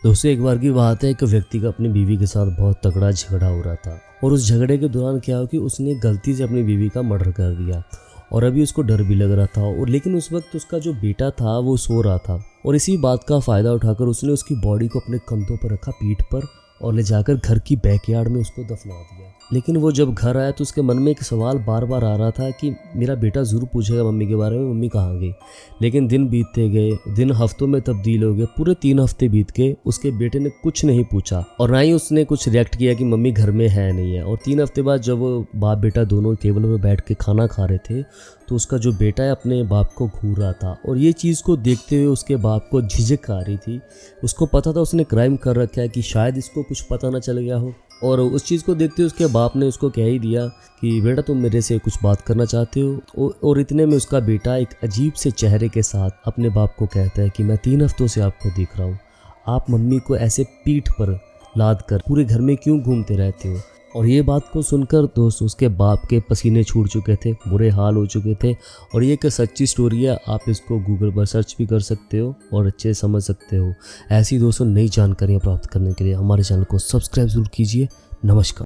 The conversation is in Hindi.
दोस्तों एक बार की बात है, एक व्यक्ति का अपनी बीवी के साथ बहुत तगड़ा झगड़ा हो रहा था और उस झगड़े के दौरान क्या हो कि उसने गलती से अपनी बीवी का मर्डर कर दिया और अभी उसको डर भी लग रहा था। और लेकिन उस वक्त उसका जो बेटा था वो सो रहा था और इसी बात का फ़ायदा उठाकर उसने उसकी बॉडी को अपने कंधों पर रखा, पीठ पर, और ले जाकर घर की बैकयार्ड में उसको दफना दिया। लेकिन वो जब घर आया तो उसके मन में एक सवाल बार बार आ रहा था कि मेरा बेटा ज़रूर पूछेगा मम्मी के बारे में, मम्मी कहाँ गई। लेकिन दिन बीतते गए, दिन हफ्तों में तब्दील हो गए, पूरे 3 हफ्ते बीत गए, उसके बेटे ने कुछ नहीं पूछा और ना ही उसने कुछ रिएक्ट किया कि मम्मी घर में है नहीं है। और 3 हफ्ते बाद जब वो बाप बेटा दोनों टेबल पर बैठ के खाना खा रहे थे तो उसका जो बेटा है अपने बाप को घूर रहा था और ये चीज़ को देखते हुए उसके बाप को झिझक आ रही थी। उसको पता था उसने क्राइम कर रखा है कि शायद इसको कुछ पता ना चल गया हो, और उस चीज़ को देखते हुए उसके बाप ने उसको कह ही दिया कि बेटा तुम मेरे से कुछ बात करना चाहते हो। और इतने में उसका बेटा एक अजीब से चेहरे के साथ अपने बाप को कहता है कि मैं 3 हफ्तों से आपको देख रहा हूँ, आप मम्मी को ऐसे पीठ पर लाद कर पूरे घर में क्यों घूमते रहते हो। और ये बात को सुनकर दोस्त उसके बाप के पसीने छूट चुके थे, बुरे हाल हो चुके थे। और ये एक सच्ची स्टोरी है, आप इसको गूगल पर सर्च भी कर सकते हो और अच्छे समझ सकते हो। ऐसी दोस्तों नई जानकारियाँ प्राप्त करने के लिए हमारे चैनल को सब्सक्राइब जरूर कीजिए। नमस्कार।